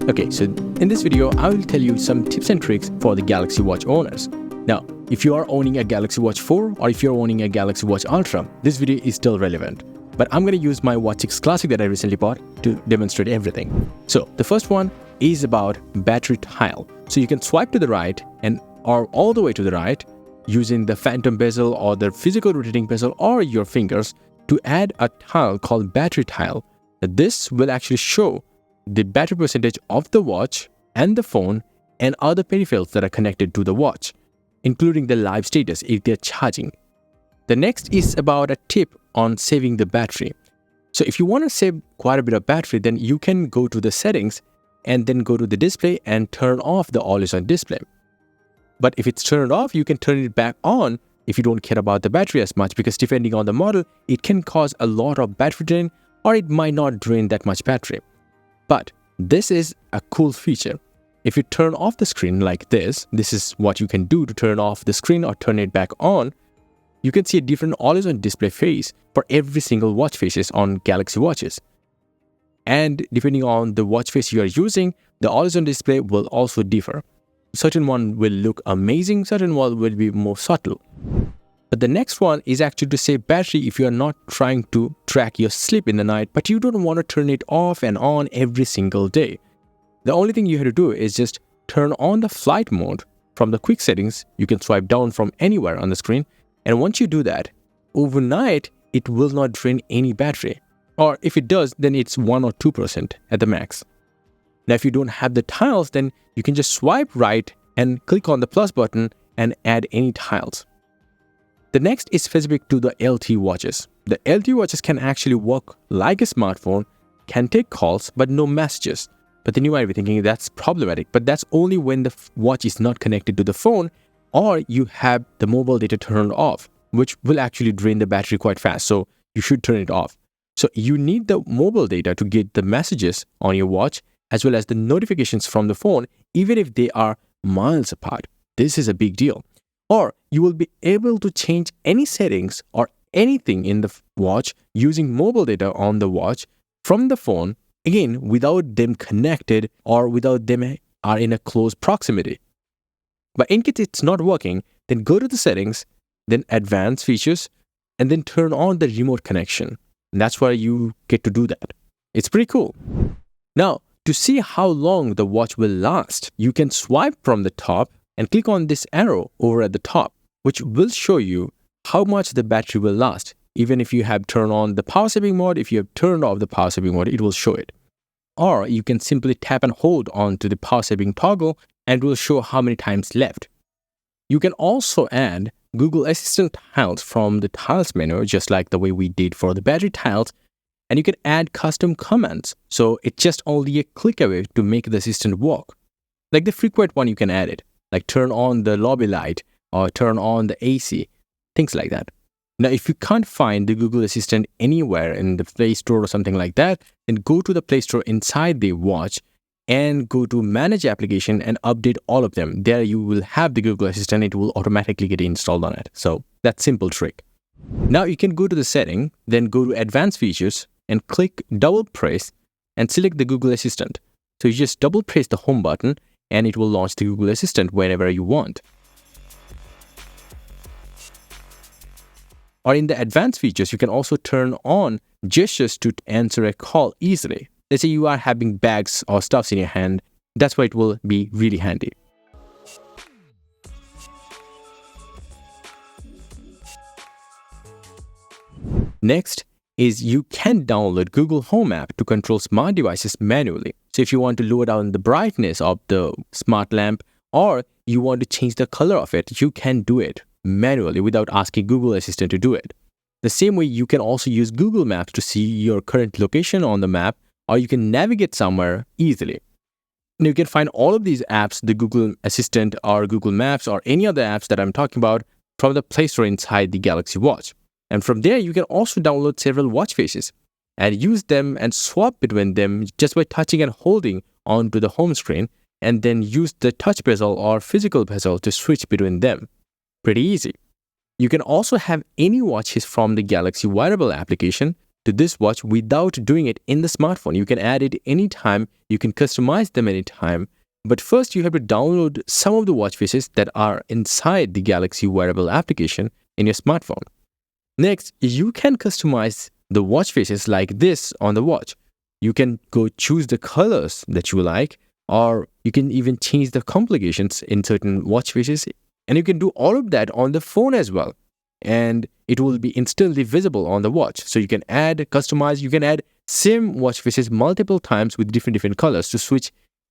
Okay, so in this video, I will tell you some tips and tricks for the Galaxy Watch owners. Now, if you are owning a Galaxy Watch 4 or if you're owning a Galaxy Watch Ultra, this video is still relevant. But I'm going to use my Watch 6 Classic that I recently bought to demonstrate everything. So the first one is about battery tile. So you can swipe to the right or all the way to the right using the phantom bezel or the physical rotating bezel or your fingers to add a tile called battery tile. Now, this will actually show the battery percentage of the watch and the phone and other peripherals that are connected to the watch, including the live status if they're charging. The next is about a tip on saving the battery. So if you want to save quite a bit of battery, then you can go to the settings and then go to the display and turn off the always on display. But if it's turned off, you can turn it back on if you don't care about the battery as much, because depending on the model, it can cause a lot of battery drain or it might not drain that much battery. But this is a cool feature. If you turn off the screen like this is what you can do to turn off the screen or turn it back on. You can see a different always-on display face for every single watch faces on Galaxy watches. And depending on the watch face you are using, the always-on display will also differ. Certain one will look amazing, certain one will be more subtle. But the next one is actually to save battery if you are not trying to track your sleep in the night, but you don't want to turn it off and on every single day. The only thing you have to do is just turn on the flight mode from the quick settings. You can swipe down from anywhere on the screen. And once you do that, overnight, it will not drain any battery. Or if it does, then it's 1 or 2% at the max. Now, if you don't have the tiles, then you can just swipe right and click on the plus button and add any tiles. The next is specific to the LTE watches. The LTE watches can actually work like a smartphone, can take calls, but no messages. But then you might be thinking that's problematic, but that's only when the watch is not connected to the phone or you have the mobile data turned off, which will actually drain the battery quite fast. So you should turn it off. So you need the mobile data to get the messages on your watch as well as the notifications from the phone, even if they are miles apart. This is a big deal. Or you will be able to change any settings or anything in the watch using mobile data on the watch from the phone, again, without them connected or without them are in a close proximity. But in case it's not working, then go to the settings, then advanced features, and then turn on the remote connection. And that's where you get to do that. It's pretty cool. Now, to see how long the watch will last, you can swipe from the top and click on this arrow over at the top, which will show you how much the battery will last. Even if you have turned on the power saving mode, if you have turned off the power saving mode, it will show it. Or you can simply tap and hold onto the power saving toggle and it will show how many times left. You can also add Google Assistant tiles from the tiles menu, just like the way we did for the battery tiles. And you can add custom commands. So it's just only a click away to make the assistant work. Like the frequent one, you can add it. Like turn on the lobby light or turn on the AC, things like that. Now, if you can't find the Google Assistant anywhere in the Play Store or something like that, then go to the Play Store inside the watch and go to Manage Application and update all of them. There you will have the Google Assistant. It will automatically get installed on it. So that's simple trick. Now you can go to the setting, then go to Advanced Features and click double press and select the Google Assistant. So you just double press the home button and it will launch the Google Assistant whenever you want. Or in the advanced features, you can also turn on gestures to answer a call easily. Let's say you are having bags or stuffs in your hand. That's why it will be really handy. Next is you can download Google Home app to control smart devices manually. So if you want to lower down the brightness of the smart lamp or you want to change the color of it, you can do it manually without asking Google Assistant to do it. The same way you can also use Google Maps to see your current location on the map, or you can navigate somewhere easily. And you can find all of these apps, the Google Assistant or Google Maps or any other apps that I'm talking about, from the Play Store inside the Galaxy Watch. And from there, you can also download several watch faces and use them and swap between them just by touching and holding onto the home screen, and then use the touch bezel or physical bezel to switch between them. Pretty easy. You can also have any watches from the Galaxy wearable application to this watch without doing it in the smartphone. You can add it anytime, you can customize them anytime. But first, you have to download some of the watch faces that are inside the Galaxy wearable application in your smartphone. Next, you can customize the watch faces like this on the watch. You can go choose the colors that you like, or you can even change the complications in certain watch faces. And you can do all of that on the phone as well. And it will be instantly visible on the watch. So you can add, customize, you can add same watch faces multiple times with different colors to switch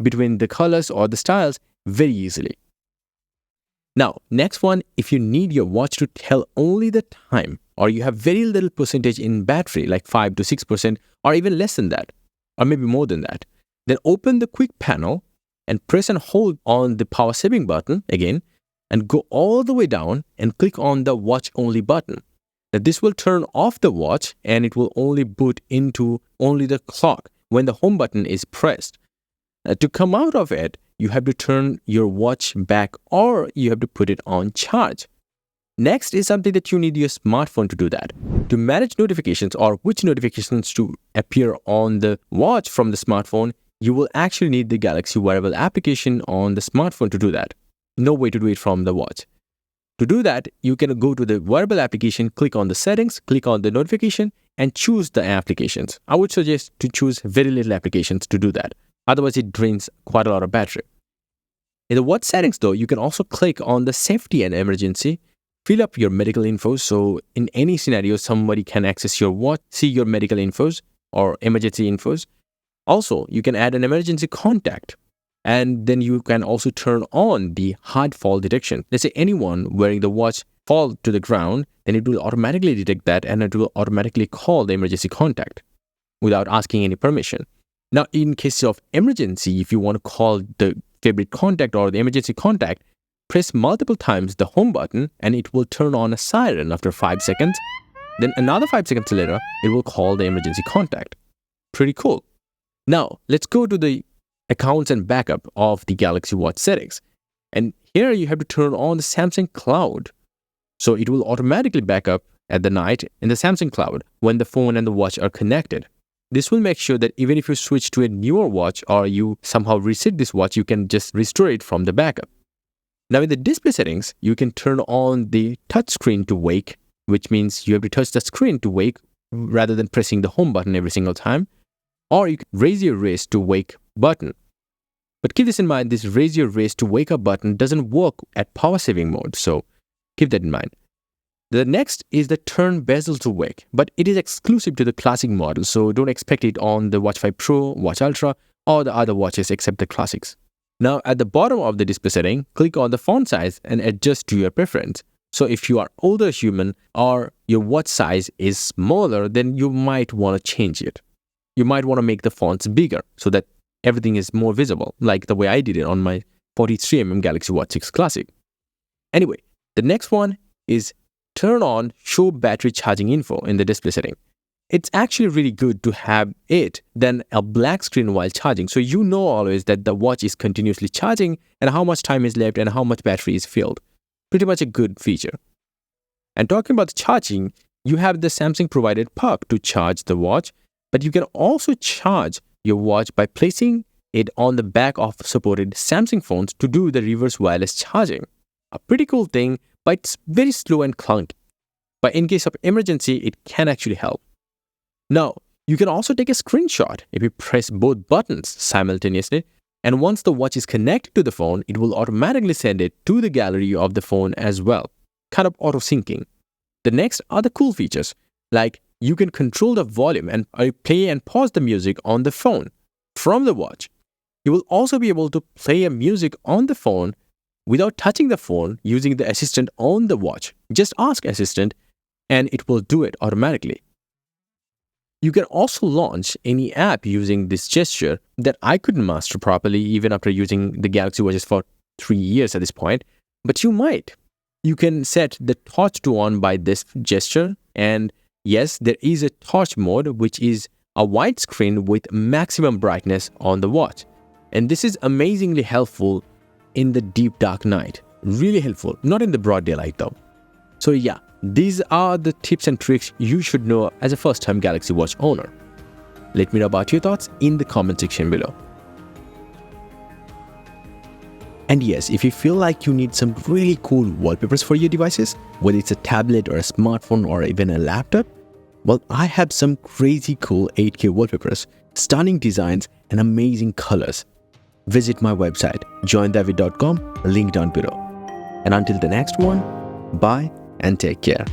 between the colors or the styles very easily. Now, next one, if you need your watch to tell only the time, or you have very little percentage in battery, like 5 to 6%, or even less than that, or maybe more than that, then open the quick panel and press and hold on the power saving button again, and go all the way down and click on the watch only button. Now, this will turn off the watch and it will only boot into only the clock when the home button is pressed. To come out of it, you have to turn your watch back or you have to put it on charge. Next is something that you need your smartphone to do that. To manage notifications or which notifications to appear on the watch from the smartphone, you will actually need the Galaxy wearable application on the smartphone to do that. No way to do it from the watch. To do that, you can go to the wearable application, click on the settings, click on the notification, and choose the applications. I would suggest to choose very little applications to do that. Otherwise, it drains quite a lot of battery. In the watch settings, though, you can also click on the safety and emergency, fill up your medical info. So in any scenario, somebody can access your watch, see your medical infos or emergency infos. Also, you can add an emergency contact. And then you can also turn on the hard fall detection. Let's say anyone wearing the watch fall to the ground, then it will automatically detect that and it will automatically call the emergency contact without asking any permission. Now, in case of emergency, if you want to call the favorite contact or the emergency contact, press multiple times the home button and it will turn on a siren after 5 seconds. Then another 5 seconds later, it will call the emergency contact. Pretty cool. Now, let's go to the accounts and backup of the Galaxy Watch settings. And here you have to turn on the Samsung Cloud. So it will automatically back up at the night in the Samsung Cloud when the phone and the watch are connected. This will make sure that even if you switch to a newer watch or you somehow reset this watch, you can just restore it from the backup. Now in the display settings, you can turn on the touch screen to wake, which means you have to touch the screen to wake rather than pressing the home button every single time. Or you can raise your wrist to wake button. But keep this in mind, this raise your wrist to wake up button doesn't work at power saving mode, so keep that in mind. The next is the turn bezel to wake, but it is exclusive to the classic model, so don't expect it on the Watch 5 Pro, Watch Ultra, or the other watches except the classics. Now at the bottom of the display setting, click on the font size and adjust to your preference. So if you are older human or your watch size is smaller, then you might want to change it. You might want to make the fonts bigger so that everything is more visible, like the way I did it on my 43mm Galaxy Watch 6 Classic. Anyway, the next one is turn on show battery charging info in the display setting. It's actually really good to have it than a black screen while charging. So you know always that the watch is continuously charging and how much time is left and how much battery is filled. Pretty much a good feature. And talking about the charging, you have the Samsung provided puck to charge the watch, but you can also charge your watch by placing it on the back of supported Samsung phones to do the reverse wireless charging. A pretty cool thing, but it's very slow and clunky. But in case of emergency, it can actually help. Now, you can also take a screenshot if you press both buttons simultaneously, and once the watch is connected to the phone, it will automatically send it to the gallery of the phone as well, kind of auto-syncing. The next are the cool features, like you can control the volume and play and pause the music on the phone from the watch. You will also be able to play a music on the phone without touching the phone using the assistant on the watch. Just ask assistant and it will do it automatically. You can also launch any app using this gesture that I couldn't master properly even after using the Galaxy Watches for 3 years at this point, but you might. You can set the torch to on by this gesture, and yes, there is a torch mode, which is a white screen with maximum brightness on the watch. And this is amazingly helpful in the deep dark night. Really helpful, not in the broad daylight though. So yeah, these are the tips and tricks you should know as a first-time Galaxy Watch owner. Let me know about your thoughts in the comment section below. And yes, if you feel like you need some really cool wallpapers for your devices, whether it's a tablet or a smartphone or even a laptop, well, I have some crazy cool 8K wallpapers, stunning designs, and amazing colors. Visit my website, joindavid.com, link down below. And until the next one, bye and take care.